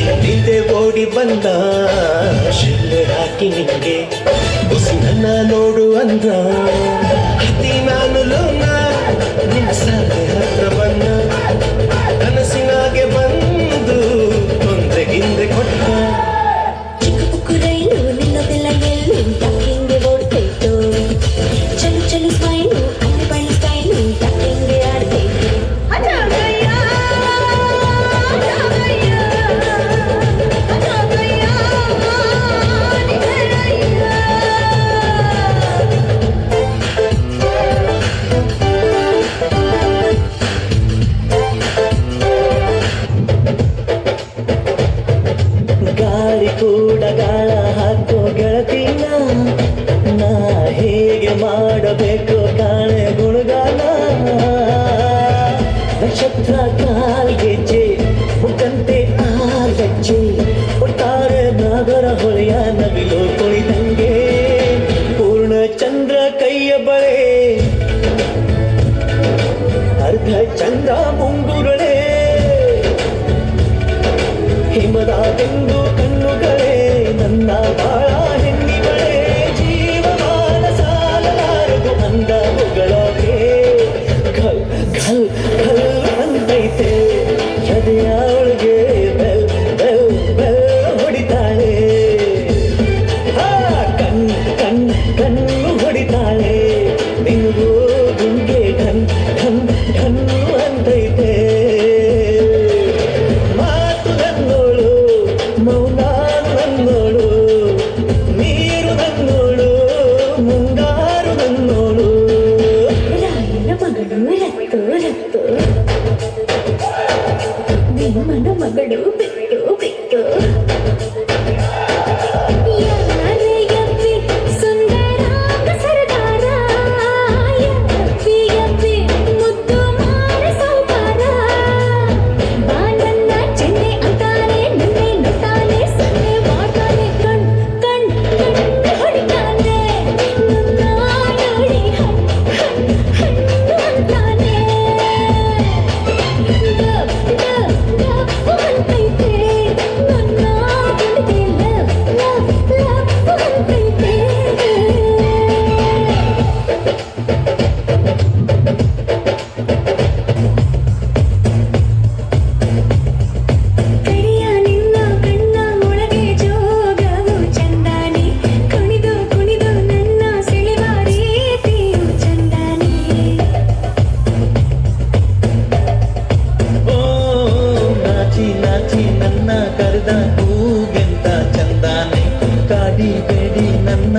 ಎಲ್ಲಿದೆ ಓಡಿ ಬಂದ ಶಿಲ್ಲೆ ಹಾಕಿ ನಿಂಗೆ ಉಸಿರನ್ನ ನೋಡು ಅಂದ ಅತಿ ನಾನು ಲೋನ ನಿನ್ನ ಸಾಲೆ ಹತ್ರ ಬನ್ನ ಕನಸಿನಾಗೆ ಬಂದು ತೊಂದರೆಗಿಂದೆ ಕೊಟ್ಟ ಚಿಕ್ಕ ಪುಕ್ಕು ರೈಲು ನಿಲ್ಲೋದೆಲ್ಲ ಎಲ್ಲೂ ಯಾಕೆಂಗೆ ಓಡ್ತೈತೋ ಚಲು ಚಲು ಸ್ಮೈಲು ಅಲ್ಲಿ ಬಳಿ ಸ್ಟೈಲು ಯಾಕೆಂಗೆ ಆಡ್ತೈತೋ ಗಾಳಿ ಕೂಡ ಗಾಳ ಹಾಕೋ ಗೆಳತಿನ ನಾ ಹೇಗೆ ಮಾಡಬೇಕು ಕಾಣೆ ಗುಣಗಾನ ನಕ್ಷತ್ರ ಕಾಲ್ಗೆಜ್ಜೆ ಮುಖಂತೆ ಆರ್ಗಜ್ಜೆ ಒಟ್ಟಾರೆ ನಾಗರ ಹೊಳೆಯ ನವಿಲು ಕುಣಿದಂಗೆ ಪೂರ್ಣ ಚಂದ್ರ ಕೈಯ ಬಳೆ ಅರ್ಧ ಚಂದ್ರ ಮುಂಗುರಳೆ ಹಿಮದ ಬೆಂದು ಕಣ್ಣುಗಳೇ ನನ್ನ ಬಾಳ ಹೆಣ್ಣಿಗಳೇ ಜೀವಮಾನ ಸಾಲಲಾರದು ಅಂದ ಹೊಗಳೋಕೆ ಘಲ್ ಘಲ್ ಘಲ್ ಅಂತೈತೆ ಎದೆಯ ಒಳಗೆ ಬೆಲ್ ಬೆಲ್ ಬೆಲ್ ಹೊಡಿತಾಳೆ ಕಣ್ ಕಣ್ ಕಣ್ಣು ಹೊಡಿತಾಳೆ ನಿನಗೂ ಗುಂಗೆ ಘನ್ ಘನ್ ಘನ್ ಅಂತೈತೆ ಮೌನ ನನ್ನೋಳು ನೀರು ನನ್ನೋಳು ಮುಂಗಾರು ನನ್ನೋಳು ರಾಯನ ಮಗಳು ರತ್ತು ರತ್ತು ಭೀಮನ ಮಗಳು ಬಿಟ್ಟು ಬಿಟ್ಟು ಯಾರೇ ಯಪ್ಪಿ ಸುಂದರ ಸರದಾರ ಯಪ್ಪಿ ಯಪ್ಪಿ ಮುದ್ದು ಮಾರ ಸೌಕಾರ ಬಾ ನನ್ನ ಚೆನ್ನೆ ಅಂತಾನೆ ನನ್ನೆ ನಟಾನೆ ಸನ್ನೆ ಮಾಡ್ತಾನೆ ಕಣ್ ಕಣ್ ಕಣ್ಣು ಹೊಡಿತಾನೆ ನನ್ನ ನೋಡಿ ಹಣ್ಣು ಅಂತಾನೆ ಡಬ್ ಡಬ್ ಡಬ್ ಅಂತೈತೆ ನನ್ನ ಗುಂಡಿಗೆ ಲವ್ ಲವ್ ಲವ್ ಅಂತೈತೆ ಕರಿಯ ನಿನ್ನ ಕಣ್ಣ ಒಳಗೆ ಜೋಗವು ಚಂದಾನಿ ಕುಣಿದು ಕುಣಿದು ನನ್ನ ಸೆಳೆವ ರೀತಿಯು ಚಂದಾನಿ ಓ ನಾಚಿ ನಾಚಿ ನನ್ನ ಕರೆದ ಕೂಗೆಂತ ಚಂದಾನೆ ಕಾಡಿ ಬೇಡಿ ನನ್ನ